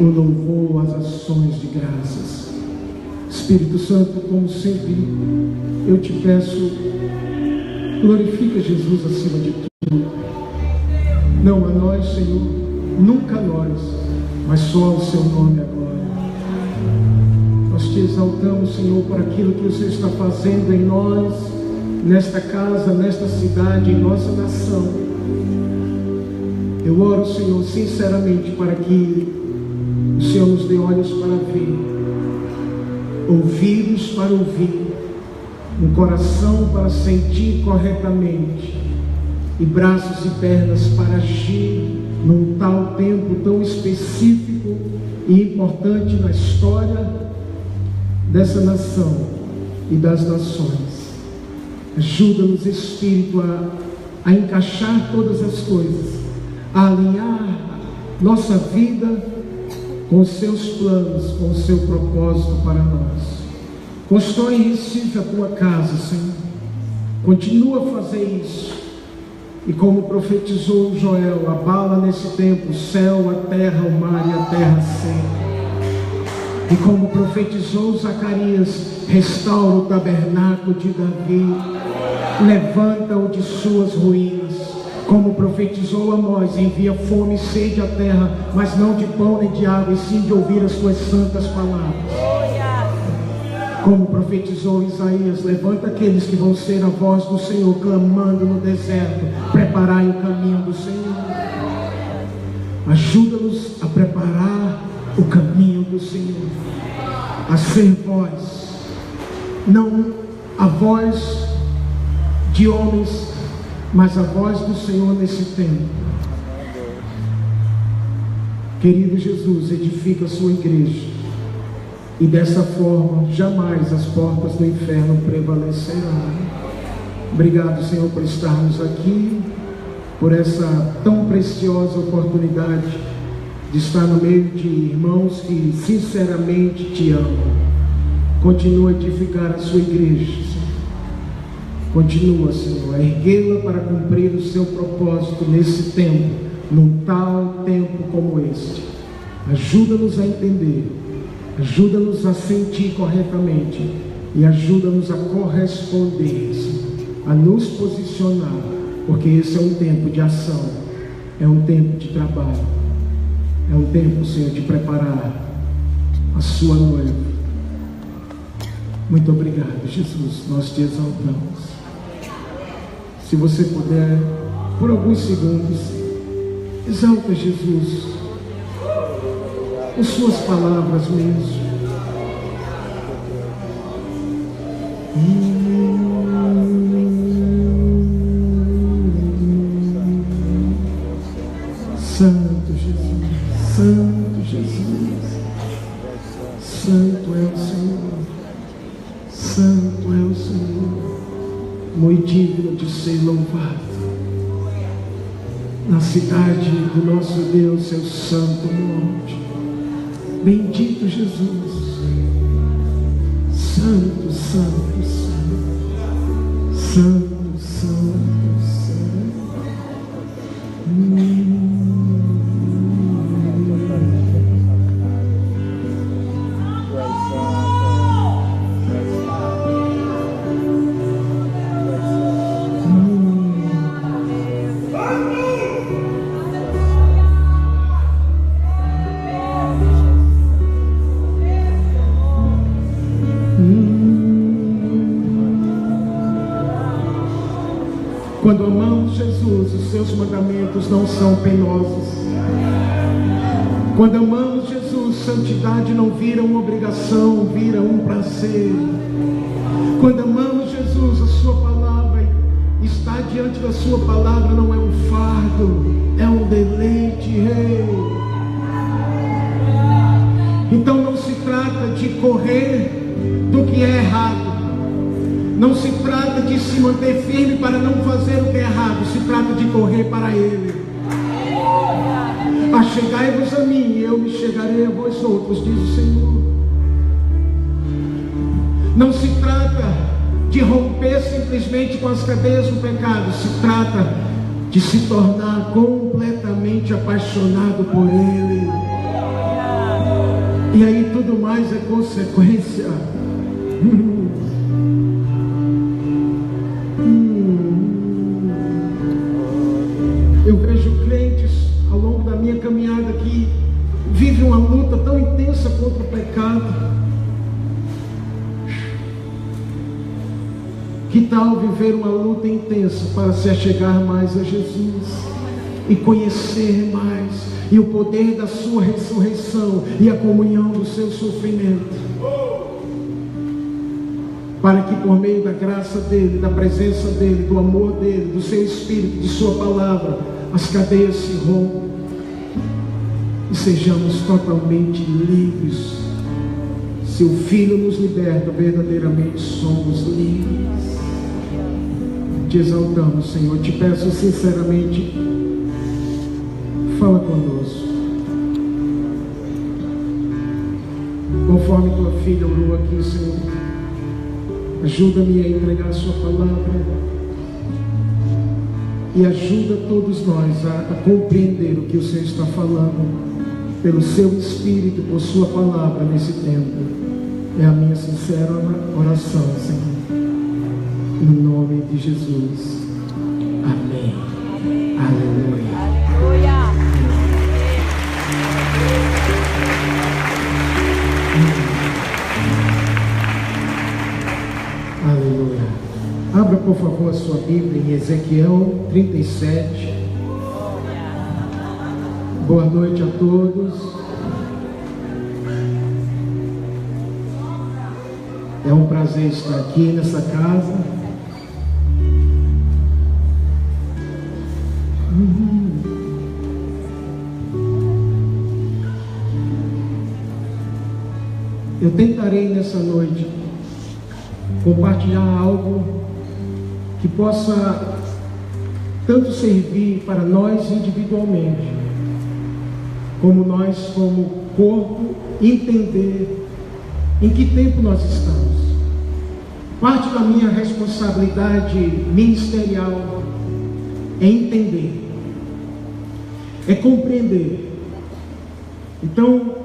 o louvor, as ações de graças. Espírito Santo, como sempre, eu te peço, glorifica Jesus acima de tudo. Não a nós, Senhor, nunca a nós, mas só ao seu nome agora. Nós te exaltamos, Senhor, por aquilo que o Senhor está fazendo em nós, nesta casa, nesta cidade, em nossa nação. Eu oro, Senhor, sinceramente, para que o Senhor nos dê olhos para ver, ouvidos para ouvir, um coração para sentir corretamente e braços e pernas para agir num tal tempo tão específico e importante na história dessa nação e das nações. Ajuda-nos, Espírito, a encaixar todas as coisas, a alinhar nossa vida com os seus planos, com o seu propósito para nós. Constrói em Recife a tua casa, Senhor. Continua a fazer isso. E como profetizou Joel, abala nesse tempo o céu, a terra, o mar e a terra seca. E como profetizou Zacarias, restaura o tabernáculo de Davi, levanta-o de suas ruínas. Como profetizou Amós, envia fome e sede à terra, mas não de pão nem de água, e sim de ouvir as tuas santas palavras. Como profetizou Isaías, levanta aqueles que vão ser a voz do Senhor, clamando no deserto, preparai o caminho do Senhor. Ajuda-nos a preparar o caminho do Senhor, a ser voz, não a voz de homens, mas a voz do Senhor nesse tempo. Querido Jesus, edifica a sua igreja, e dessa forma jamais as portas do inferno prevalecerão. Obrigado, Senhor, por estarmos aqui, por essa tão preciosa oportunidade de estar no meio de irmãos que sinceramente te amam. Continua a edificar a sua igreja, Senhor. Continua, Senhor, a erguê-la para cumprir o seu propósito nesse tempo, num tal tempo como este. Ajuda-nos a entender, ajuda-nos a sentir corretamente e ajuda-nos a corresponder, Senhor, a nos posicionar, porque esse é um tempo de ação, é um tempo de trabalho, é um tempo, Senhor, de preparar a sua noiva. Muito obrigado, Jesus, nós te exaltamos. Se você puder, por alguns segundos, exalta Jesus, com suas palavras mesmo. Santo Jesus, Santo Jesus, Santo é o Senhor, Santo é o Senhor, muito digno de ser louvado. Na cidade do nosso Deus, seu santo monte, bendito Jesus, Santo, Santo, Santo, Santo, Santo, Santo. Quando amamos Jesus, os seus mandamentos não são penosos. Quando amamos Jesus, santidade não vira uma obrigação, vira um prazer. Quando amamos Jesus, a sua palavra, estar diante da sua palavra não é um fardo, é um deleite, Rei. Então não se trata de correr do que é errado. Não se trata de se manter firme para não fazer o que é errado. Se trata de correr para Ele. Achegai-vos a mim, e eu me chegarei a vós outros, diz o Senhor. Não se trata de romper simplesmente com as cadeias do pecado. Se trata de se tornar completamente apaixonado por Ele. E aí tudo mais é consequência. Eu vejo crentes ao longo da minha caminhada que vivem uma luta tão intensa contra o pecado. Que tal viver uma luta intensa para se achegar mais a Jesus e conhecer mais, e o poder da sua ressurreição e a comunhão do seu sofrimento, para que por meio da graça dele, da presença dele, do amor dele, do seu Espírito, de sua palavra, as cadeias se rompam e sejamos totalmente livres. Se o Filho nos liberta, verdadeiramente somos livres. Te exaltamos, Senhor. Te peço sinceramente, fala conosco. Conforme tua filha orou aqui, Senhor, ajuda-me a entregar a sua palavra e ajuda todos nós a compreender o que o Senhor está falando pelo seu Espírito, por sua palavra nesse tempo. É a minha sincera oração, Senhor, no nome de Jesus. Amém. Aleluia. Aleluia. Abra, por favor, a sua Bíblia em Ezequiel 37. Boa noite a todos. É um prazer estar aqui nessa casa. Eu tentarei nessa noite compartilhar algo que possa tanto servir para nós individualmente, como nós como corpo entender em que tempo nós estamos. Parte da minha responsabilidade ministerial é entender, é compreender. Então,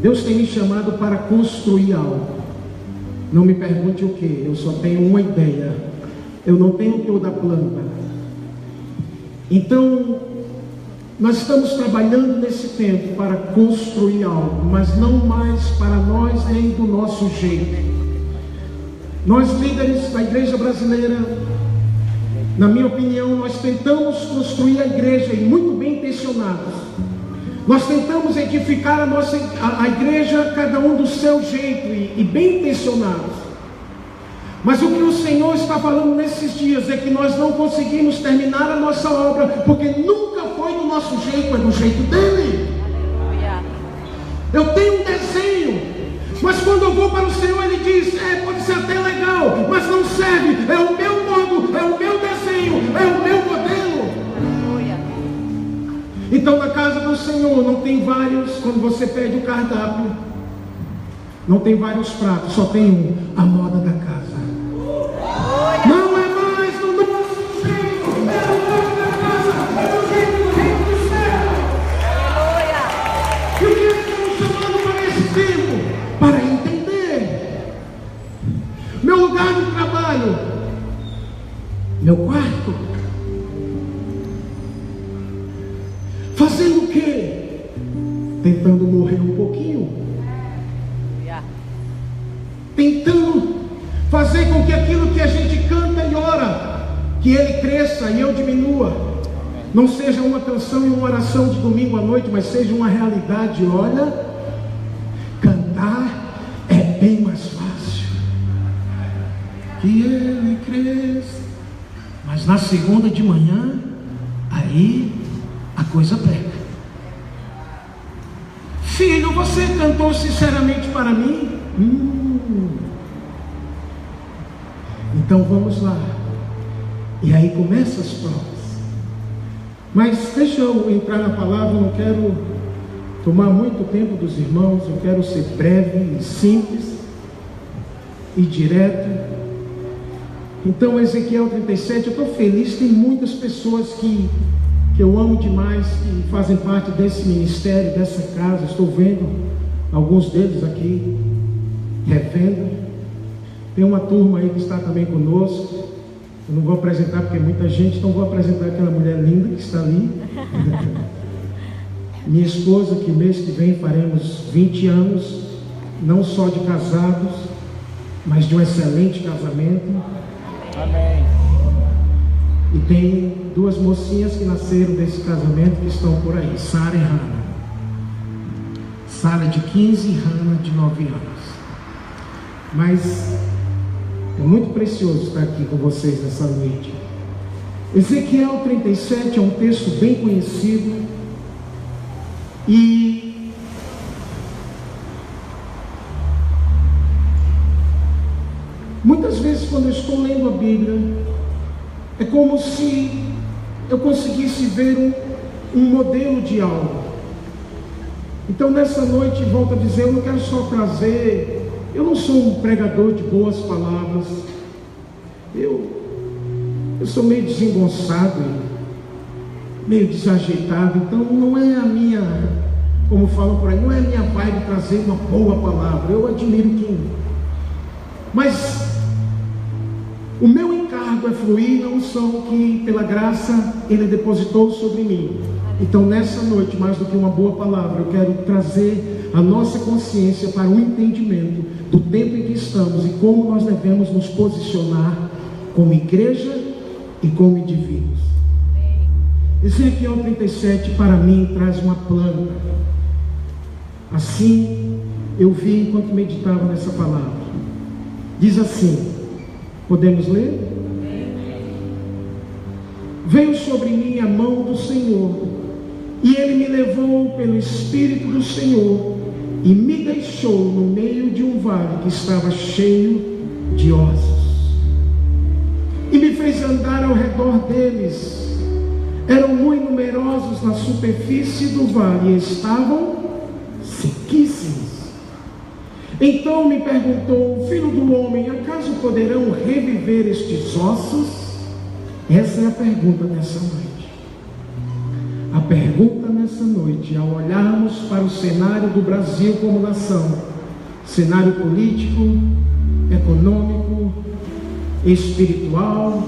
Deus tem me chamado para construir algo. Não me pergunte o que, eu só tenho uma ideia. Eu não tenho toda a planta. Então, nós estamos trabalhando nesse tempo para construir algo, mas não mais para nós nem do nosso jeito. Nós, líderes da igreja brasileira, na minha opinião, nós tentamos construir a igreja, e muito bem intencionados. Nós tentamos edificar a igreja, cada um do seu jeito, e bem intencionados. Mas o que o Senhor está falando nesses dias é que nós não conseguimos terminar a nossa obra, porque nunca foi do nosso jeito, é do jeito dele. Eu tenho um desenho, mas quando eu vou para o Senhor, Ele diz, pode ser até legal, mas não serve, é o meu modo, é o meu desenho, é o meu modelo. Então na casa do Senhor não tem vários, quando você pede o cardápio, não tem vários pratos, só tem um, a moda da casa. Não é mais do nosso jeito, é o modo da casa, é do jeito do reino do céu. E o que eles estão chamando para esse tempo? Para entender. Meu lugar de trabalho, meu quarto. Fazendo o quê? Tentando morrer um pouquinho. Tentando fazer com que aquilo que a gente canta e ora, que ele cresça e eu diminua. Não seja uma canção e uma oração de domingo à noite, mas seja uma realidade. Olha, cantar é bem mais fácil. Que ele cresça. Mas na segunda de manhã, aí a coisa pega. Filho, você cantou sinceramente para mim? Então vamos lá. E aí começam as provas. Mas deixa eu entrar na palavra, não quero tomar muito tempo dos irmãos, eu quero ser breve e simples e direto. Então Ezequiel 37, eu estou feliz, tem muitas pessoas que eu amo demais, que fazem parte desse ministério, dessa casa. Estou vendo alguns deles aqui revendo. Tem uma turma aí que está também conosco. Eu não vou apresentar porque é muita gente, então vou apresentar aquela mulher linda que está ali. Minha esposa, que mês que vem faremos 20 anos, não só de casados, mas de um excelente casamento. Amém. E tem duas mocinhas que nasceram desse casamento que estão por aí, Sara e Hannah. Sara de 15 e Hannah de 9 anos. Mas é muito precioso estar aqui com vocês nessa noite. Ezequiel 37 é um texto bem conhecido. E muitas vezes quando eu estou lendo a Bíblia, é como se eu conseguisse ver um modelo de algo. Então nessa noite, volto a dizer, eu não quero só trazer, eu não sou um pregador de boas palavras, eu sou meio desengonçado, meio desajeitado, então não é a minha, como falam por aí, não é a minha vibe trazer uma boa palavra. Eu admiro quem, mas o meu encargo é fluir na unção que pela graça Ele depositou sobre mim. Então nessa noite, mais do que uma boa palavra, eu quero trazer a nossa consciência para o entendimento do tempo em que estamos e como nós devemos nos posicionar como igreja e como indivíduos. Ezequiel 37 para mim traz uma planta. Assim eu vi enquanto meditava nessa palavra. Diz assim, podemos ler? Veio sobre mim a mão do Senhor, e Ele me levou pelo Espírito do Senhor, e me deixou no meio de um vale que estava cheio de ossos, e me fez andar ao redor deles. Eram muito numerosos na superfície do vale, e estavam sequíssimos. Então me perguntou, filho do homem, acaso poderão reviver estes ossos? Essa é a pergunta nessa noite. A pergunta nessa noite, ao olharmos para o cenário do Brasil como nação, cenário político, econômico, espiritual,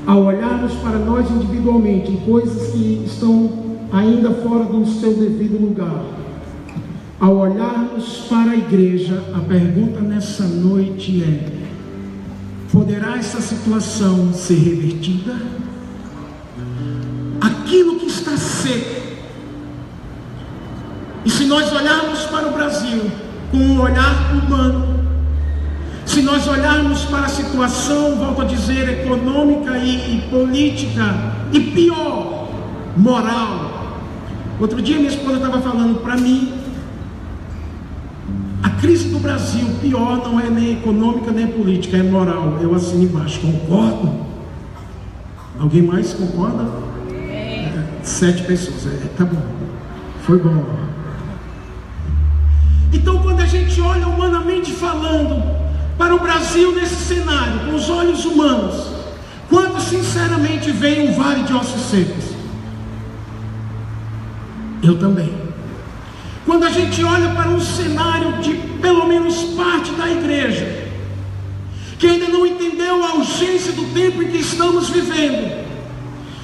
ao olharmos para nós individualmente, em coisas que estão ainda fora do seu devido lugar, ao olharmos para a igreja, a pergunta nessa noite é: poderá essa situação ser revertida? Aquilo que está seco, e se nós olharmos para o Brasil com um olhar humano, se nós olharmos para a situação, volto a dizer, econômica e política, e pior, moral. Outro dia minha esposa estava falando para mim, a crise do Brasil, pior não é nem econômica nem política, é moral. Eu assino embaixo, concordo. Alguém mais concorda? 7 pessoas, tá bom, foi bom. Então quando a gente olha humanamente falando para o Brasil nesse cenário, com os olhos humanos, quanto sinceramente veio um vale de ossos secos? Eu também. Quando a gente olha para um cenário de pelo menos parte da igreja, que ainda não entendeu a urgência do tempo em que estamos vivendo,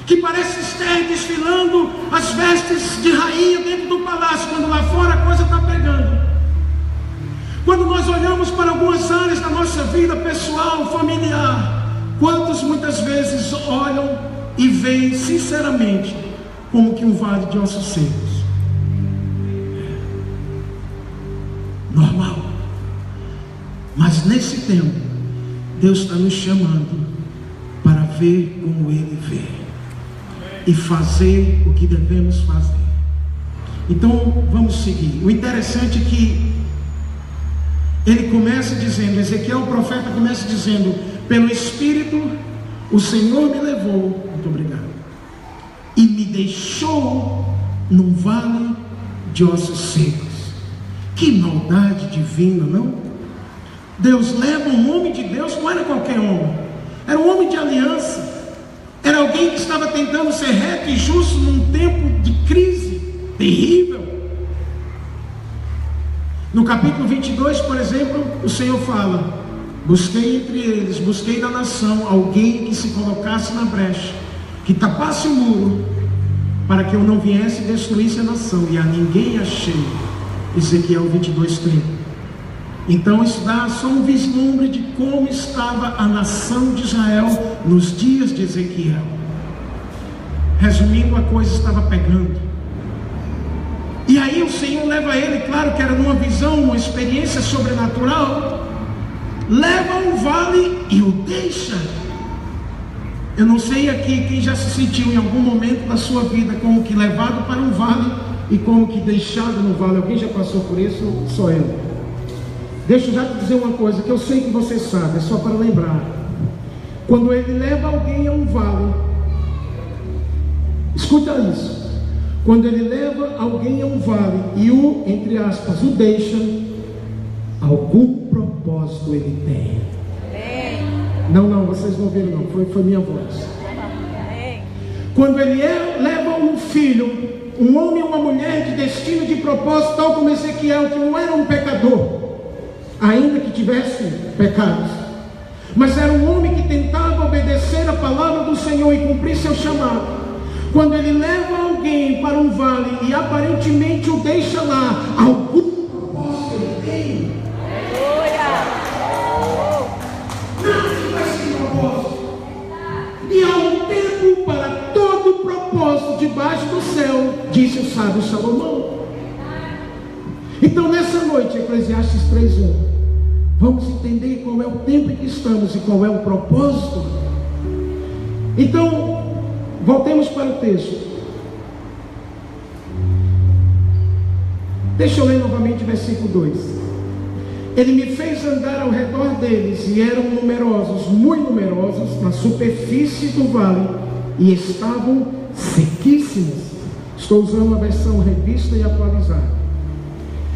que parece estar desfilando as vestes de rainha dentro do palácio, quando lá fora a coisa está pegando. Quando nós olhamos para algumas áreas da nossa vida pessoal, familiar, quantos muitas vezes olham e veem sinceramente como que um vale de ossos secos? Normal. Mas nesse tempo, Deus está nos chamando para ver como Ele vê e fazer o que devemos fazer. Então vamos seguir. O interessante é que ele começa dizendo, Ezequiel, o profeta, começa dizendo: pelo Espírito o Senhor me levou, muito obrigado, e me deixou num vale de ossos secos. Que maldade divina, não? Deus leva um homem de Deus, não era qualquer homem, era um homem de aliança, era alguém que estava tentando ser reto e justo num tempo de crise terrível. No capítulo 22, por exemplo, o Senhor fala: busquei entre eles, busquei na nação alguém que se colocasse na brecha, que tapasse o muro, para que eu não viesse e destruísse a nação, e a ninguém achei. Ezequiel 22:30. Então isso dá só um vislumbre de como estava a nação de Israel nos dias de Ezequiel. Resumindo, a coisa estava pegando. E aí o Senhor leva ele, claro que era numa visão, uma experiência sobrenatural, leva ao vale e o deixa. Eu não sei aqui quem já se sentiu em algum momento da sua vida como que levado para um vale e como que deixado no vale. Alguém já passou por isso? Só eu. Deixa eu já te dizer uma coisa que eu sei que você sabe, é só para lembrar. Quando ele leva alguém a um vale, escuta isso. Quando ele leva alguém a um vale e o, entre aspas, o deixa, algum propósito ele tem. Não, vocês não viram não, foi minha voz. Quando ele leva um filho, um homem e uma mulher de destino, de propósito, tal como Ezequiel, que não era um pecador, ainda que tivesse pecados, mas era um homem que tentava obedecer a palavra do Senhor e cumprir seu chamado. Quando ele leva alguém para um vale e aparentemente o deixa lá, algum propósito ele tem. Nada vai ser propósito. E há um tempo para todo propósito debaixo do céu, disse o sábio Salomão. Então nessa noite, Eclesiastes 3:1, vamos entender qual é o tempo em que estamos e qual é o propósito. Então, voltemos para o texto. Deixa eu ler novamente o versículo 2. Ele me fez andar ao redor deles, e eram numerosos, muito numerosos, na superfície do vale, e estavam sequíssimos. Estou usando a versão revista e atualizada.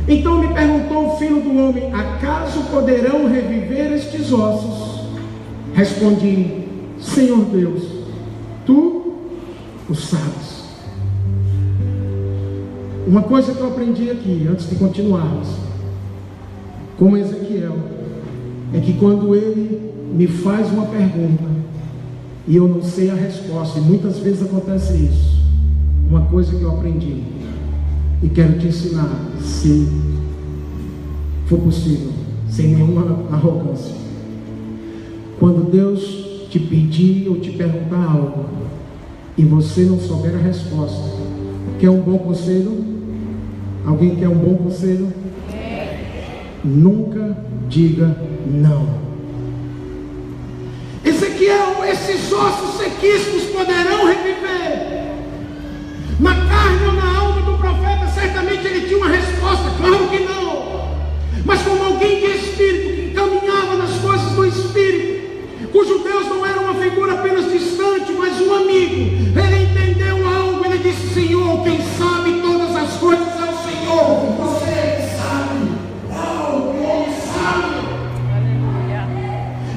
Então me perguntou o filho do homem: acaso poderão reviver estes ossos? Respondi: Senhor Deus, tu o sabes. Uma coisa que eu aprendi aqui, antes de continuarmos, com Ezequiel, é que quando ele me faz uma pergunta e eu não sei a resposta, e muitas vezes acontece isso, uma coisa que eu aprendi e quero te ensinar, se for possível, sem nenhuma arrogância: quando Deus te pedir ou te perguntar algo e você não souber a resposta, quer um bom conselho? Alguém quer um bom conselho? Nunca diga não. Ezequiel, esses ossos sequíssimos poderão reviver? Na carne ou na alma do profeta, certamente ele tinha uma resposta, claro que não. Mas como alguém de espírito, que caminhava nas coisas do espírito, cujo Deus não era uma figura apenas distante, mas um amigo, ele entendeu algo. Ele disse: Senhor, quem sabe todas as coisas é o Senhor. Você sabe. Uau, quem sabe.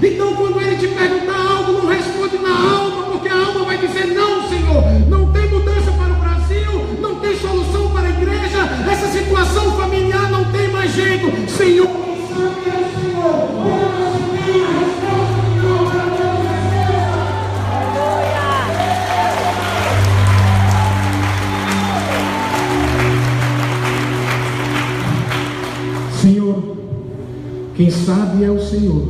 Então quando ele te perguntar algo, não responde na alma, porque a alma vai dizer: não, Senhor, não tem mudança para o Brasil, não tem solução para a igreja, essa situação familiar não tem mais jeito. Senhor, quem sabe é o Senhor. Senhor, quem sabe é o Senhor,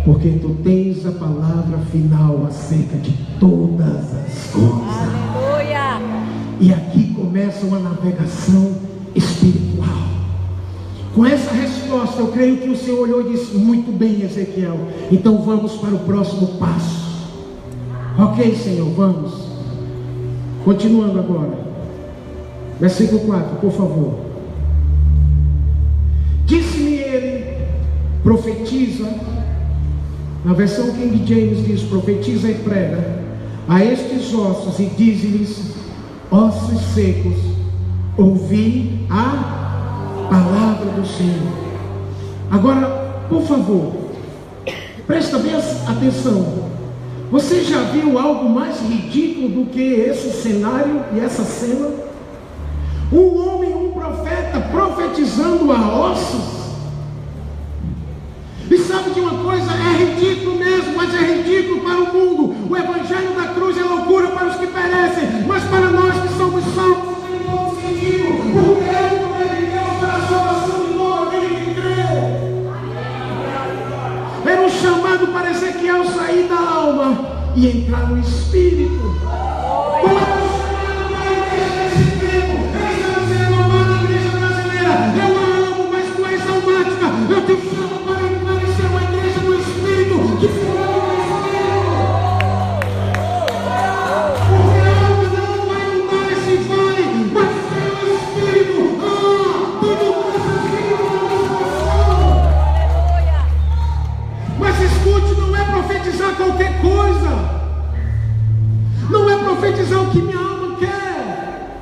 porque tu tens a palavra final acerca de todas as coisas. Aleluia! E aqui começa uma navegação espiritual. Com essa resposta, eu creio que o Senhor olhou e disse: muito bem, Ezequiel, então vamos para o próximo passo. Ok, Senhor, vamos. Continuando agora, versículo 4, por favor. Disse-me ele: profetiza. Na versão King James diz: profetiza e prega a estes ossos, e diz-lhes: ossos secos, ouvi a palavra do Senhor. Agora, por favor, presta bem atenção. Você já viu algo mais ridículo do que esse cenário e essa cena? Um homem, um profeta profetizando a ossos. E sabe de uma coisa? É ridículo mesmo, mas é ridículo para o mundo. O evangelho da cruz é loucura para os que perecem, mas para nós que somos salvos tem um novo sentido. Porque é o poder de Deus para a salvação de todo aquele que crê. Era um chamado para Ezequiel sair da alma e entrar no espírito. Qual é o chamado para a igreja nesse tempo? Estamos sendo amados na igreja brasileira. Eu a amo, mas tu és almática. Eu te chamo para entrar e ser uma igreja do espírito que fala do espírito. Porque a alma não vai mudar esse vale, mas ser o espírito. Tudo passa espírito na nossa. Mas escute, não é profetizar qualquer coisa. Não é profetizar o que minha alma quer.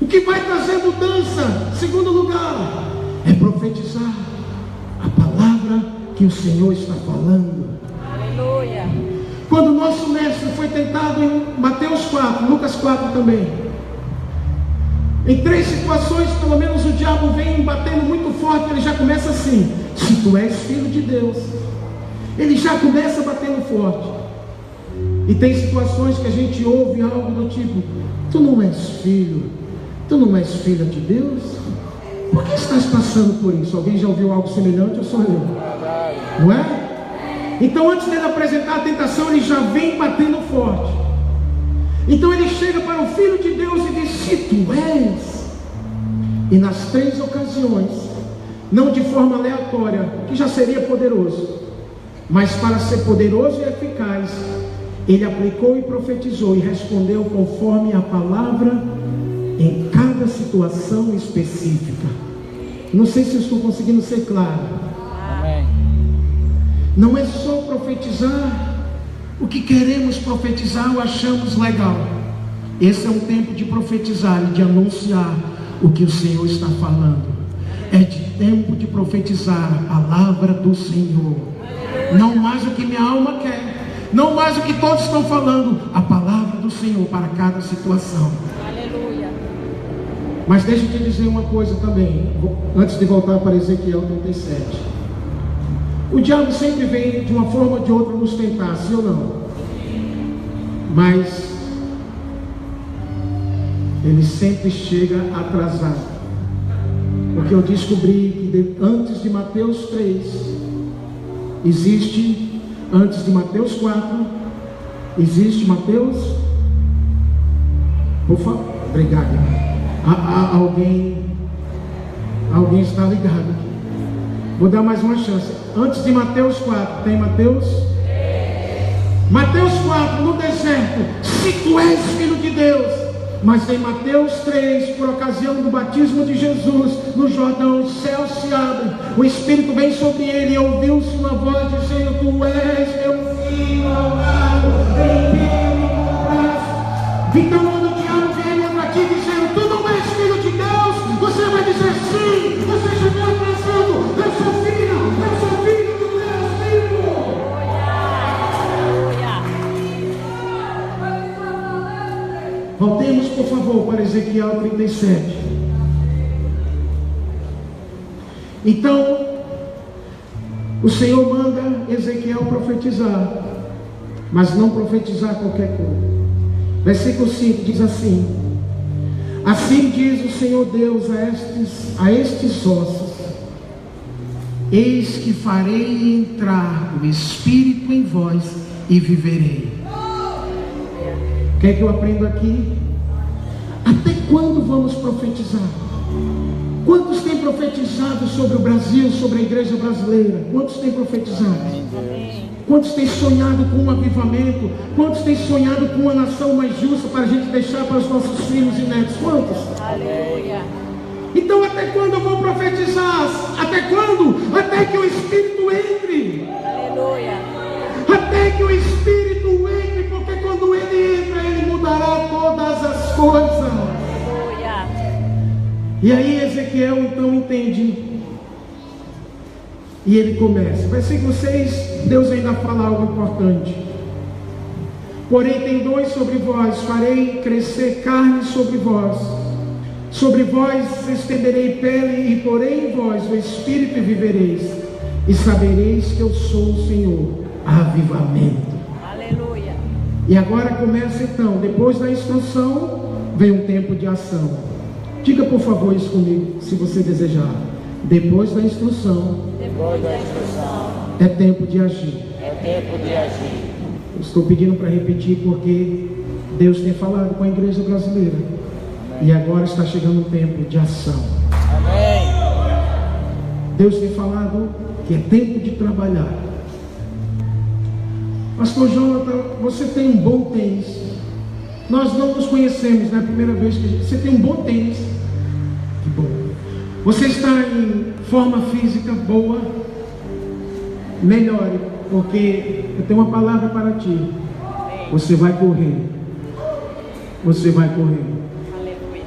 O que vai trazer mudança, segundo lugar, é profetizar a palavra que o Senhor está falando. Aleluia. Quando o nosso mestre foi tentado em Mateus 4, Lucas 4 também, em 3 situações, pelo menos o diabo vem batendo muito forte. Ele já começa assim: se tu és filho de Deus. Ele já começa batendo forte. E tem situações que a gente ouve algo do tipo: tu não és filho, tu não és filha de Deus? Por que estás passando por isso? Alguém já ouviu algo semelhante ou só eu? Não é? Então, antes dele apresentar a tentação, ele já vem batendo forte. Então ele chega para o Filho de Deus e diz: se tu és. E nas 3 ocasiões, não de forma aleatória, que já seria poderoso, mas para ser poderoso e eficaz, ele aplicou e profetizou e respondeu conforme a palavra em cada situação específica. Não sei se eu estou conseguindo ser claro. Amém. Não é só profetizar o que queremos profetizar ou achamos legal. Esse é um tempo de profetizar e de anunciar o que o Senhor está falando. É de tempo de profetizar a palavra do Senhor. Não mais o que minha alma quer, não mais o que todos estão falando, a palavra do Senhor para cada situação. Aleluia. Mas deixa eu te dizer uma coisa também, antes de voltar para Ezequiel 37. O diabo sempre vem de uma forma ou de outra nos tentar, sim ou não? Mas ele sempre chega atrasado. Porque eu descobri que antes de Mateus 3 existe, antes de Mateus 4 existe Mateus, por favor, obrigado. Alguém está ligado aqui. Vou dar mais uma chance. Antes de Mateus 4 tem Mateus 4 no deserto, se tu és filho de Deus. Mas em Mateus 3, por ocasião do batismo de Jesus no Jordão, os céus se abrem, o Espírito vem sobre ele e ouviu-se uma voz dizendo: tu és meu filho amado, em quem eu me comprazo. Então quando o diabo vem para ti dizendo: tu não és filho de Deus, você vai dizer: sim, você chegou atrasando, eu sou filho, tu és filho. Voltemos, por favor, para Ezequiel 37. Então, o Senhor manda Ezequiel profetizar, mas não profetizar qualquer coisa. Versículo 5 diz assim: assim diz o Senhor Deus a estes ossos: eis que farei entrar o Espírito em vós e viverei. O que é que eu aprendo aqui? Até quando vamos profetizar? Quantos têm profetizado sobre o Brasil, sobre a igreja brasileira? Quantos têm profetizado? Quantos têm sonhado com um avivamento? Quantos têm sonhado com uma nação mais justa para a gente deixar para os nossos filhos e netos? Quantos? Aleluia. Então até quando eu vou profetizar? Até quando? Até que o Espírito entre. Aleluia. Até que o Espírito entre, porque quando ele entra, ele mudará todas as coisas. Aleluia. E aí Ezequiel então entende. E ele começa. Versículo 6, Deus ainda fala algo importante. Porém tem dons sobre vós, farei crescer carne sobre vós, Sobre vós estenderei pele e porei em vós o Espírito e vivereis. E sabereis que eu sou o Senhor. Avivamento. Aleluia. E agora começa então, depois da instrução, vem um tempo de ação. Diga por favor isso comigo, se você desejar. Depois da instrução, é tempo de agir. Eu estou pedindo para repetir porque Deus tem falado com a igreja brasileira. Amém. E agora está chegando um tempo de ação. Amém. Deus tem falado que é tempo de trabalhar. Pastor Jonathan, você tem um bom tênis. Nós não nos conhecemos, é a primeira vez que você tem um bom tênis. Que bom. Você está em forma física boa. Melhore, porque eu tenho uma palavra para ti. Você vai correr. Você vai correr.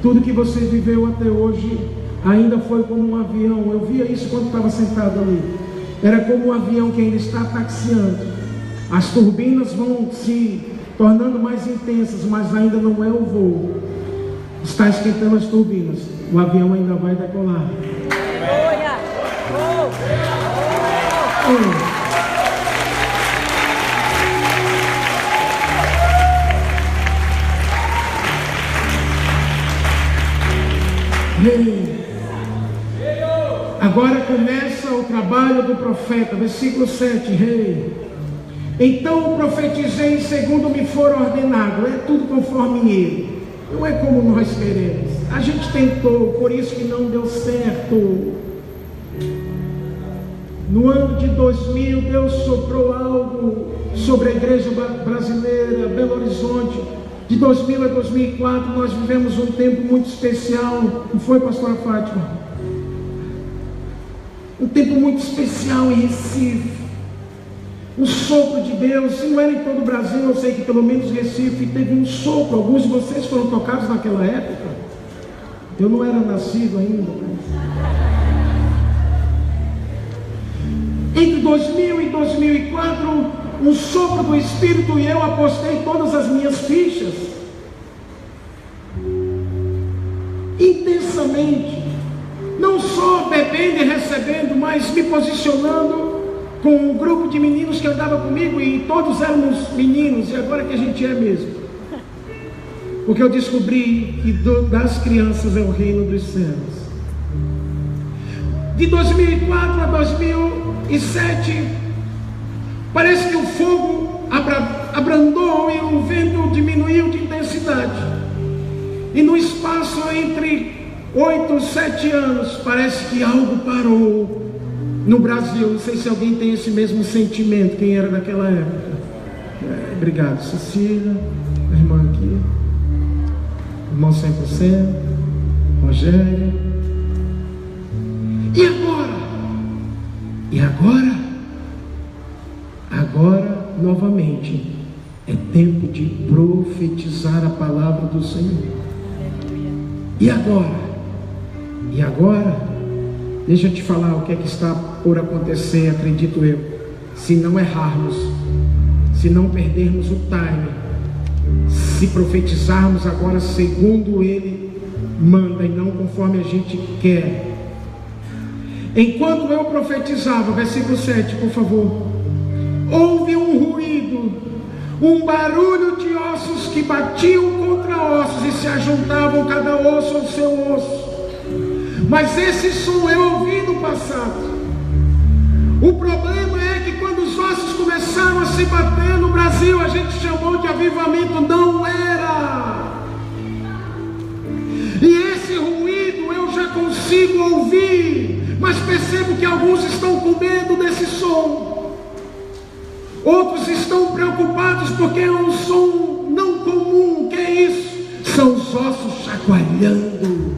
Tudo que você viveu até hoje ainda foi como um avião. Eu via isso quando estava sentado ali. Era como um avião que ainda está taxiando. As turbinas vão se tornando mais intensas, mas ainda não é o voo. Está esquentando as turbinas. O avião ainda vai decolar. Aleluia! Agora começa o trabalho do profeta, versículo 7, rei. Então profetizei segundo me for ordenado. É tudo conforme ele. Não é como nós queremos. A gente tentou, por isso que não deu certo. No ano de 2000, Deus soprou algo sobre a igreja brasileira, Belo Horizonte. De 2000 a 2004, nós vivemos um tempo muito especial. Não foi, pastora Fátima? Um tempo muito especial em Recife. Um sopro de Deus. Se não era em todo o Brasil, eu sei que pelo menos Recife teve um sopro. Alguns de vocês foram tocados naquela época. Eu não era nascido ainda. Entre 2000 e 2004, um sopro do Espírito, e eu apostei todas as minhas fichas. Intensamente. Não só bebendo e recebendo, mas me posicionando com um grupo de meninos que andava comigo, e todos éramos meninos, e agora que a gente é mesmo. Porque eu descobri que das crianças é o reino dos céus. De 2004 a 2007, parece que o fogo abrandou e o vento diminuiu de intensidade. E no espaço entre 8, 7 anos, parece que algo parou no Brasil. Não sei se alguém tem esse mesmo sentimento, quem era daquela época. Obrigado, Cecília, a irmã aqui, irmão 100%, Rogério. E agora? E agora? Agora, novamente, é tempo de profetizar a palavra do Senhor. E agora? E agora? Deixa eu te falar o que é que está por acontecer, acredito eu. Se não errarmos, se não perdermos o time, se profetizarmos agora segundo Ele manda e não conforme a gente quer. Enquanto eu profetizava, versículo 7, por favor, houve um ruído, um barulho de ossos que batiam contra ossos e se ajuntavam cada osso ao seu osso. Mas esse som eu ouvi no passado. O problema é que quando os ossos começaram a se bater no Brasil, a gente chamou de avivamento, não era. E esse ruído eu já consigo ouvir, mas percebo que alguns estão com medo desse som. Outros estão preocupados porque é um som não comum. O que é isso? São os ossos chacoalhando.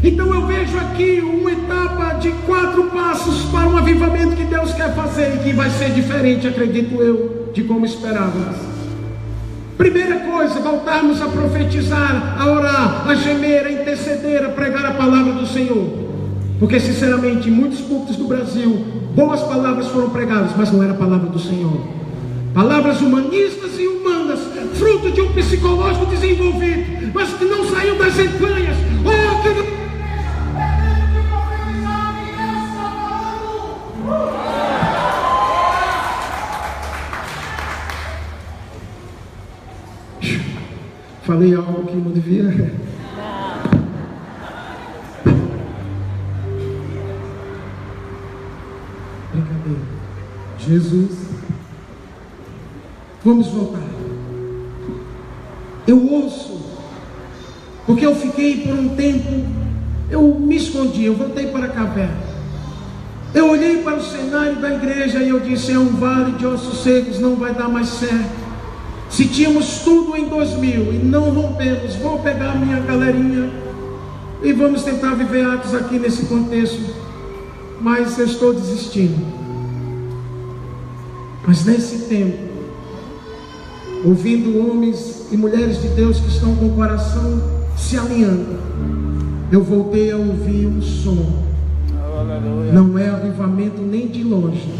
Então eu vejo aqui uma etapa de 4 passos para um avivamento que Deus quer fazer e que vai ser diferente, acredito eu, de como esperávamos. Primeira coisa, voltarmos a profetizar, a orar, a gemer, a interceder, a pregar a palavra do Senhor. Porque sinceramente, em muitos púlpitos do Brasil, boas palavras foram pregadas, mas não era a palavra do Senhor. Palavras humanistas e humanas, fruto de um psicológico desenvolvido, mas que não saiu das entranhas. Oh, que falei algo que não devia. Brincadeira. Jesus. Vamos voltar. Eu ouço, porque eu fiquei por um tempo, eu me escondi, eu voltei para a caverna. Eu olhei para o cenário da igreja e eu disse: é um vale de ossos secos, não vai dar mais certo. Se tínhamos tudo em 2000 e não rompemos, vou pegar a minha galerinha e vamos tentar viver Atos aqui nesse contexto. Mas eu estou desistindo. Mas nesse tempo, ouvindo homens e mulheres de Deus que estão com o coração se alinhando, eu voltei a ouvir um som. Não é avivamento nem de longe,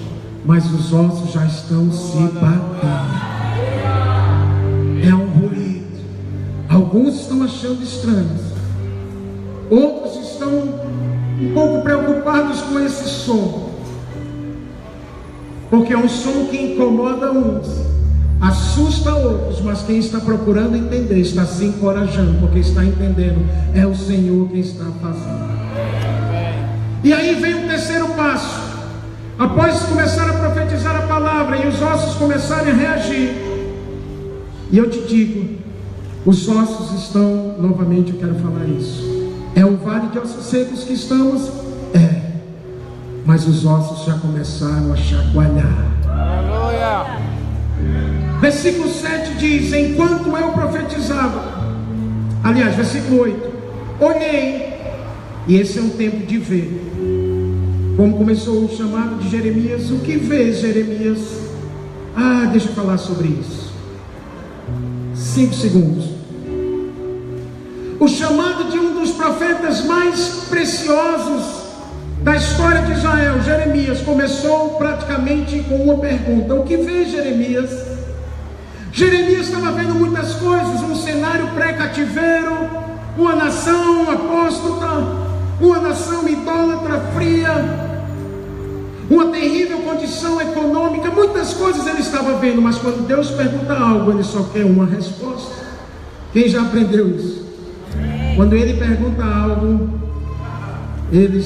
mas os ossos já estão se batendo. É um ruído. Alguns estão achando estranhos, outros estão um pouco preocupados com esse som, porque é um som que incomoda uns, assusta outros, mas quem está procurando entender está se encorajando, porque está entendendo, é o Senhor quem está fazendo. E aí vem o terceiro passo. Após começar a profetizar a palavra e os ossos começarem a reagir, e eu te digo, os ossos estão, novamente eu quero falar isso, é o vale de ossos secos que estamos? É, mas os ossos já começaram a chacoalhar. Aleluia. Versículo 7 diz: enquanto eu profetizava, aliás, versículo 8, olhei, e esse é um tempo de ver. Como começou o chamado de Jeremias, o que vês, Jeremias? Deixa eu falar sobre isso. 5 segundos. O chamado de um dos profetas mais preciosos da história de Israel, Jeremias, começou praticamente com uma pergunta: o que vê, Jeremias? Jeremias estava vendo muitas coisas, um cenário pré-cativeiro, uma nação apóstata, uma nação idólatra fria, uma terrível condição econômica, muitas coisas ele estava vendo, mas quando Deus pergunta algo, ele só quer uma resposta. Quem já aprendeu isso? Quando ele pergunta algo, ele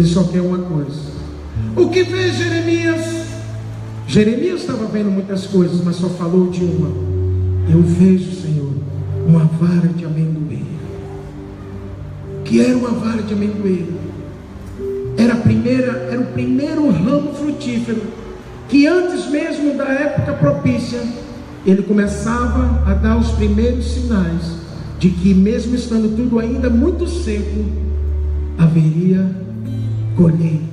só quer uma coisa. O que vê, Jeremias? Jeremias estava vendo muitas coisas, mas só falou de uma. Eu vejo, Senhor, uma vara de amendoeira. Que era uma vara de amendoeira? Era o primeiro ramo frutífero, que antes mesmo da época propícia, ele começava a dar os primeiros sinais de que, mesmo estando tudo ainda muito seco, haveria colheita,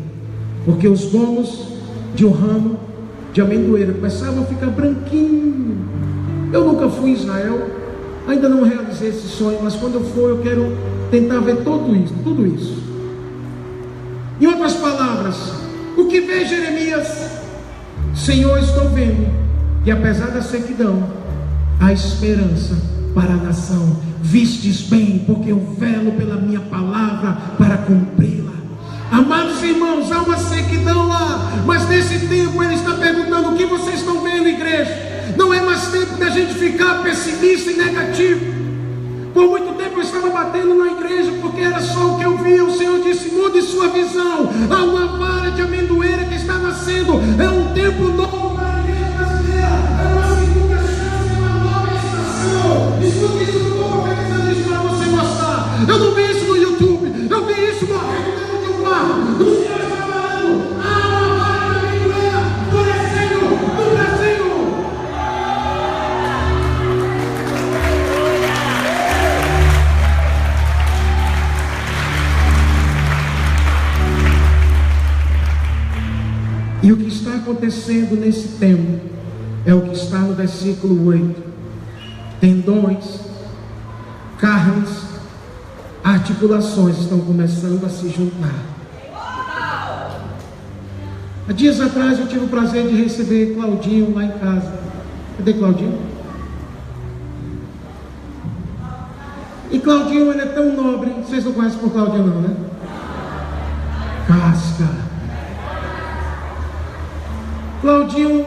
porque os gomos de um ramo de amendoeira começavam a ficar branquinho. Eu nunca fui em Israel, ainda não realizei esse sonho, mas quando eu for, eu quero tentar ver tudo isso. Em outras palavras, o que vê, Jeremias? Senhor, estou vendo que apesar da sequidão, há esperança para a nação. Vistes bem, porque eu velo pela minha palavra para cumpri-la. Amados irmãos, há uma sequidão lá, mas nesse tempo ele está perguntando: o que vocês estão vendo, igreja? Não é mais tempo da gente ficar pessimista e negativo. Por muito tempo eu estava batendo na igreja, porque era só o que eu via. O Senhor disse: mude sua visão. Há uma vara de amendoeira que está nascendo. É um tempo novo para a igreja brasileira. É uma segunda chance, é uma nova estação. Escute isso, eu estou profetizando isso para você gostar. Eu não vi isso no YouTube, eu vi isso morrendo dentro de um quarto. O Senhor está falando: há uma vara de amendoeira florescendo no Brasil. E o que está acontecendo nesse tempo é o que está no versículo 8. Tendões, carnes, articulações estão começando a se juntar. Há dias atrás eu tive o prazer de receber Claudinho lá em casa. Cadê Claudinho? E Claudinho, ele é tão nobre. Vocês não conhecem por Claudinho não, né? Casca. Claudinho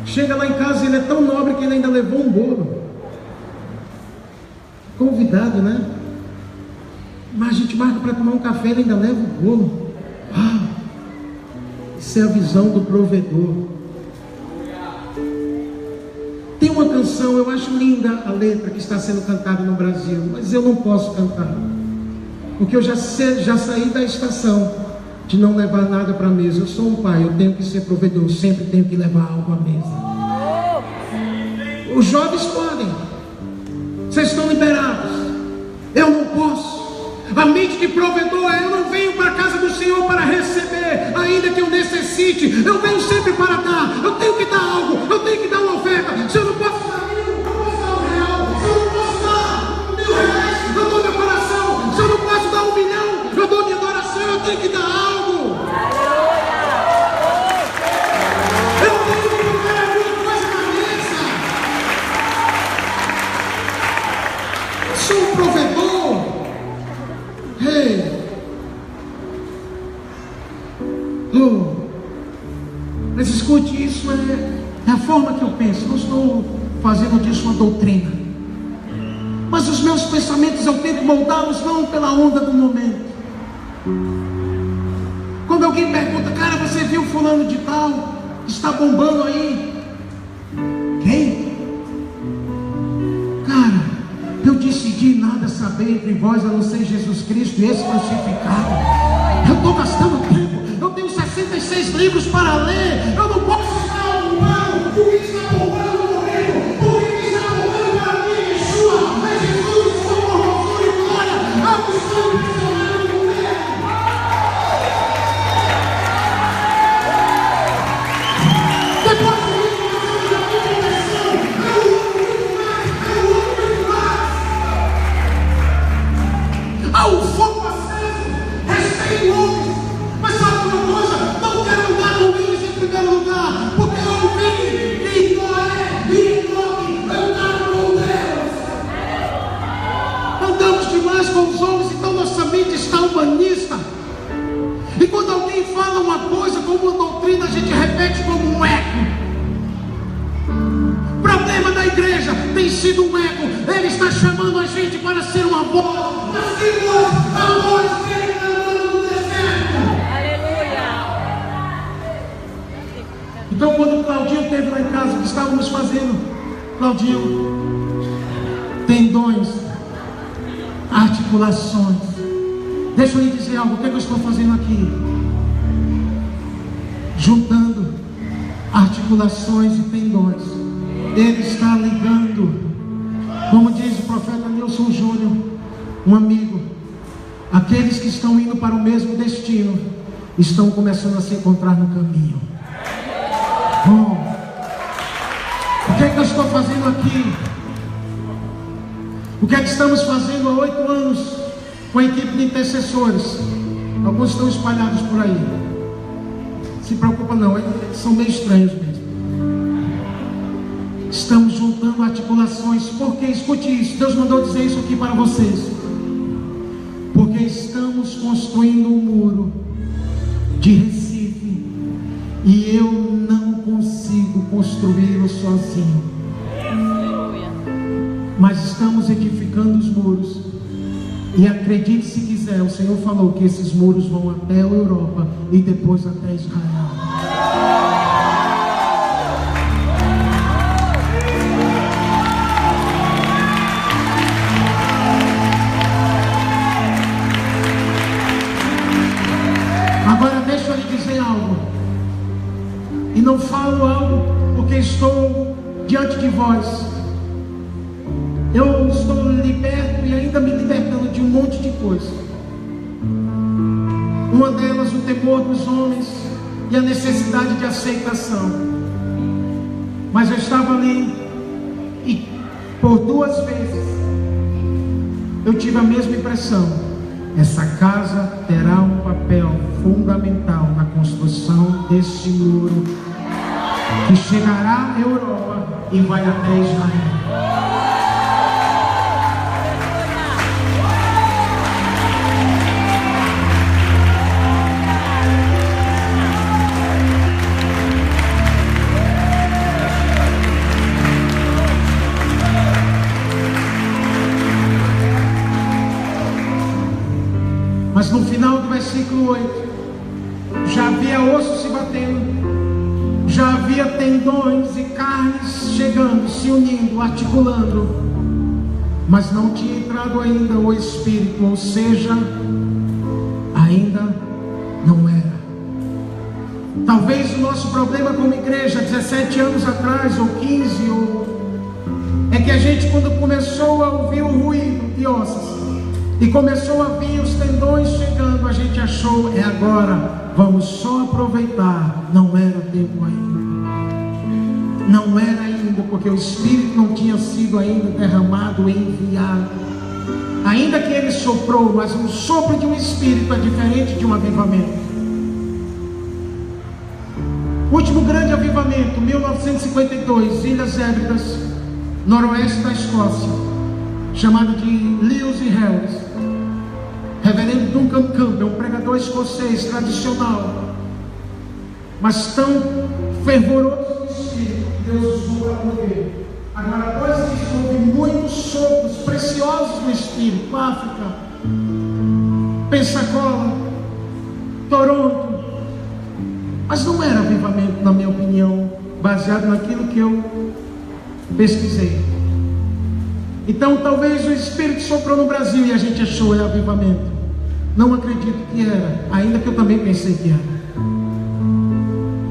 chega lá em casa e ele é tão nobre que ele ainda levou um bolo. Convidado, né? Mas a gente marca para tomar um café, ele ainda leva o bolo. Ah, isso é a visão do provedor. Tem uma canção, eu acho linda a letra que está sendo cantada no Brasil, mas eu não posso cantar, porque eu já saí da estação de não levar nada para a mesa. Eu sou um pai, eu tenho que ser provedor, eu sempre tenho que levar algo à mesa. Os jovens podem, vocês estão liberados, eu não posso. A mente de provedor é: eu não venho para a casa do Senhor para receber, ainda que eu necessite, eu venho sempre para dar. Eu tenho que dar algo, eu tenho que dar uma oferta. Se eu não posso dar mil, eu posso dar R$1. Se eu não posso dar R$1.000, eu dou meu coração. Se eu não posso dar 1 milhão, eu dou minha adoração. Eu tenho que dar algo. Eu tenho que colocar alguma coisa na mesa. Eu sou um provedor. Hey. Mas escute, isso é a forma que eu penso. Não estou fazendo disso uma doutrina, mas os meus pensamentos eu tento moldá-los não pela onda do momento. Quando alguém pergunta: cara, você viu fulano de tal que está bombando aí? Quem? Cara, eu decidi nada saber entre vós a não ser Jesus Cristo e esse crucificado. Eu estou gastando tempo, eu tenho 66 livros para ler. Eu não posso estar bombando o que está bombando no reino, o que está bombando para mim, Yeshua, é Jesus, sua formosura e glória, a missão impressionante do mundo. Depois de isso, nós vamos na direção. Eu amo muito mais. O fogo aceso, respeito homens, mas sabe uma coisa? Não quero andar com eles em primeiro lugar, porque eu ouvi que Noé e Enoque andaram com Deus. Andamos demais com os homens, então nossa mente está humanista. E quando alguém fala uma coisa como uma doutrina, a gente repete como um eco. O problema da igreja tem sido um eco. Ele está chamando a gente para ser uma voz. Mas que voz? A voz que ele está dando no deserto. Aleluia. Então, quando o Claudinho esteve lá em casa, o que estávamos fazendo? Claudinho, tendões, articulações. Deixa eu lhe dizer algo. O que eu estou fazendo aqui? Juntando articulações e tendões. Ele está ligando, como diz o profeta Nilson Júnior, um amigo, aqueles que estão indo para o mesmo destino estão começando a se encontrar no caminho. O que é que eu estou fazendo aqui? O que é que estamos fazendo há 8 anos com a equipe de intercessores? Alguns estão espalhados por aí. Se preocupa não, são meio estranhos mesmo. Estamos juntando articulações. Porque, escute isso, Deus mandou dizer isso aqui para vocês. Porque estamos construindo um muro de Recife e eu não consigo construí-lo sozinho. Mas estamos edificando os muros. E acredite se quiser, o Senhor falou que esses muros vão até a Europa e depois até Israel. Agora deixa eu lhe dizer algo. E não falo algo porque estou diante de vós. Eu estou liberto e ainda me libertando de um monte de coisa. Uma delas, o temor dos homens e a necessidade de aceitação. Mas eu estava ali e por 2 vezes eu tive a mesma impressão. Essa casa terá um papel fundamental na construção desse muro que chegará à Europa e vai até Israel. versículo 8, já havia osso se batendo, já havia tendões e carnes chegando, se unindo, articulando, mas não tinha entrado ainda o Espírito, ou seja, ainda não era. Talvez o nosso problema como igreja, 17 anos atrás, ou 15, é que a gente, quando começou a ouvir o ruído de ossos, e começou a vir os tendões chegando, a gente achou, é agora, vamos só aproveitar. Não era tempo ainda. Não era ainda, porque o Espírito não tinha sido ainda derramado e enviado. Ainda que ele soprou, mas um sopro de um Espírito é diferente de um avivamento. O último grande avivamento, 1952, Ilhas Hébridas, noroeste da Escócia, chamado de Lewis e Harris. Reverendo Duncan Campbell, um pregador escocês tradicional, mas tão fervoroso no Espírito, que Deus usou para poder. Agora, após isso, houve muitos sopros preciosos no Espírito. África, Pensacola, Toronto, mas não era avivamento, na minha opinião, baseado naquilo que eu pesquisei. Então talvez o Espírito soprou no Brasil e a gente achou é avivamento. Não acredito que era, ainda que eu também pensei que era.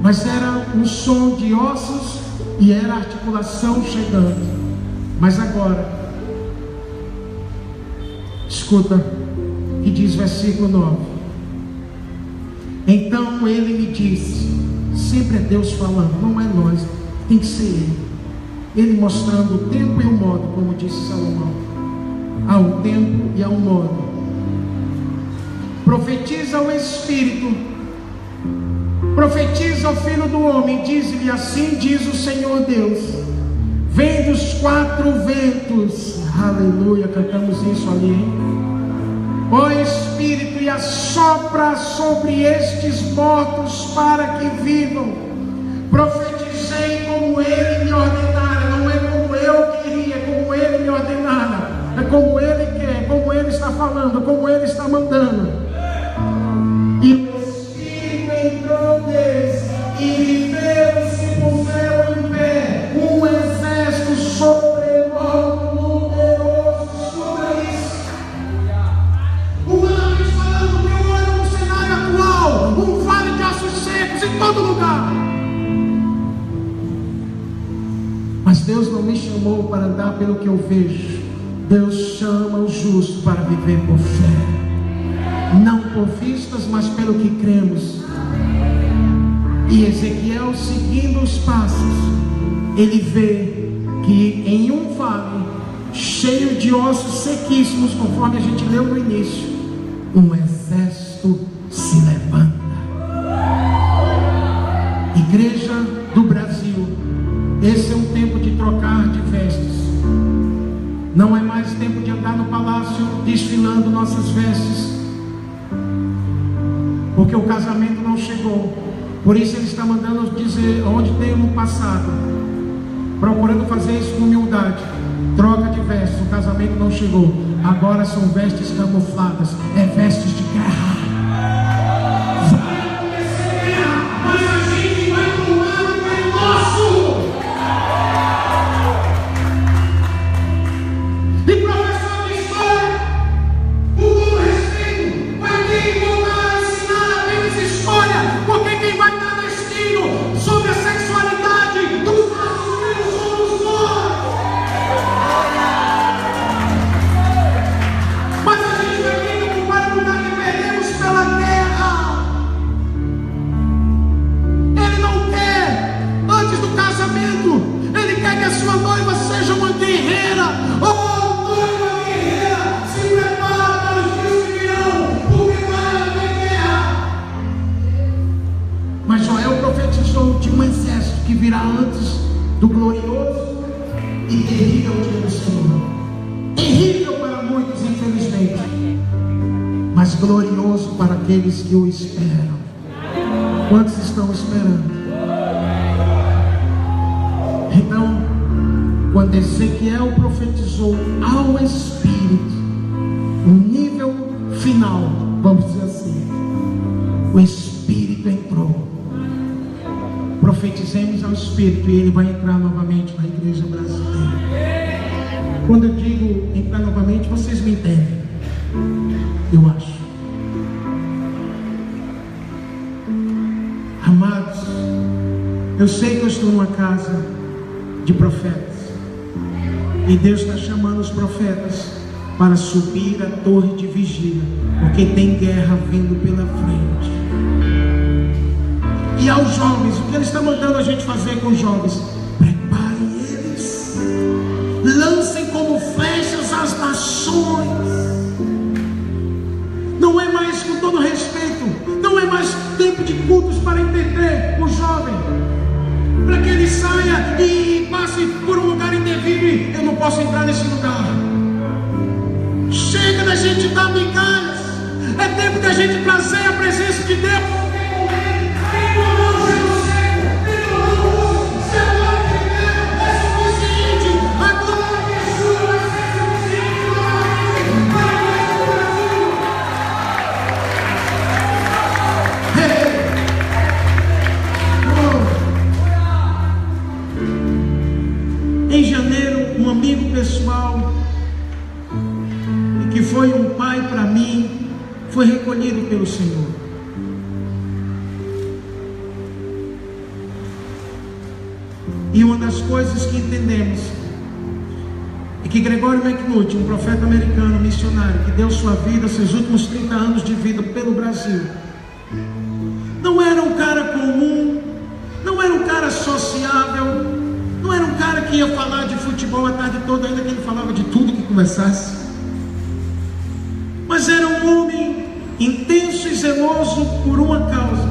Mas era um som de ossos e era articulação chegando. Mas agora, escuta o que diz versículo 9. Então ele me disse, sempre é Deus falando, não é nós, tem que ser ele. Ele mostrando o tempo e o modo, como disse Salomão. Há um tempo e há um modo. Profetiza o Espírito, profetiza ao Filho do Homem, diz-lhe assim diz o Senhor Deus, vem dos quatro ventos, aleluia, cantamos isso ali, hein? Ó Espírito, e assopra sobre estes mortos para que vivam. Profetizei como ele me ordenara, não é como eu queria, é como ele me ordenara, é como ele quer, como ele está falando, como ele está mandando. E o Espírito entrou deles, e viveram, se puseram em pé, um exército sobremodo numeroso. Escuta isso. Humanamente falando, meu olho é um cenário atual, um vale de ossos secos em todo lugar. Mas Deus não me chamou para andar pelo que eu vejo. Deus chama o justo para viver por fé. Não por vistas, mas pelo que cremos. E Ezequiel, seguindo os passos, ele vê que em um vale cheio de ossos sequíssimos, conforme a gente leu no início, um exército se levanta. Igreja do Brasil, esse é um tempo de trocar de vestes. Não é mais tempo de andar no palácio desfilando nossas vestes, porque o casamento não chegou. Por isso ele está mandando dizer onde tem no passado, procurando fazer isso com humildade. Troca de vestes, o casamento não chegou. Agora são vestes camufladas, é vestes de guerra. Vai acontecer guerra, mas a gente vai tomar o que é nosso. E professor de história, com todo respeito, vai ter que voltar a ensinar apenas história, porque quem vai dar destino sobre a sexualidade dos nossos filhos somos nós. Mas a gente vai ter que ocupar o lugar que perdemos pela guerra. Ele não quer, antes do casamento, ele quer que a sua noiva seja uma guerreira. Oh, noiva guerreira, se prepara para os dias que virão, porque vai haver guerra. Mas Joel profetizou de um exército que virá antes do glorioso e terrível dia do Senhor. Terrível para muitos, infelizmente, mas glorioso para aqueles que o esperam. Quantos estão esperando? Então, quando Ezequiel profetizou ao Espírito, o nível final, vamos dizer assim, O Espírito entrou. Profetizemos ao Espírito e ele vai entrar novamente na igreja brasileira. Quando eu digo entrar novamente, vocês me entendem, eu acho. Amados, eu sei que eu estou numa casa de profetas, e Deus está chamando os profetas para subir a torre de vigília, porque tem guerra vindo pela frente. E aos jovens, o que Ele está mandando a gente fazer com os jovens? Preparem eles, lancem como flechas as nações. Não é mais, com todo respeito, não é mais tempo de cultos para entender o jovem, para que ele saia e passe por um lugar indevido e eu não posso entrar nesse lugar. Chega da gente dar migalhas. É tempo da gente trazer a presença de Deus. Em janeiro, um amigo pessoal, que foi um pai para mim, foi recolhido pelo Senhor. E uma das coisas que entendemos é que Gregório McNulty, um profeta americano, missionário, que deu sua vida, seus últimos 30 anos de vida pelo Brasil, não era um cara comum, não era um cara sociável, não era um cara que ia falar de futebol a tarde toda, ainda que ele falava de tudo que conversasse. Mas era um homem intenso e zeloso por uma causa.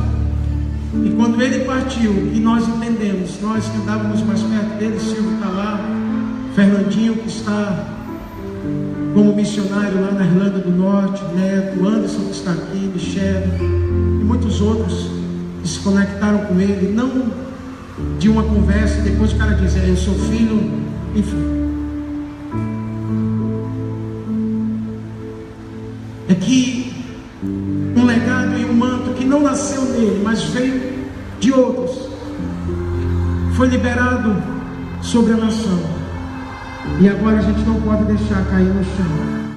E quando ele partiu, e nós entendemos, nós que andávamos mais perto dele, Silvio está lá, Fernandinho que está como missionário lá na Irlanda do Norte, Neto, Anderson que está aqui, Michel, e muitos outros que se conectaram com ele, não de uma conversa, depois o cara dizia, eu sou filho, enfim. É que um legado e um manto que não nasceu nele, mas veio de outros, foi liberado sobre a nação. E agora a gente não pode deixar cair no chão.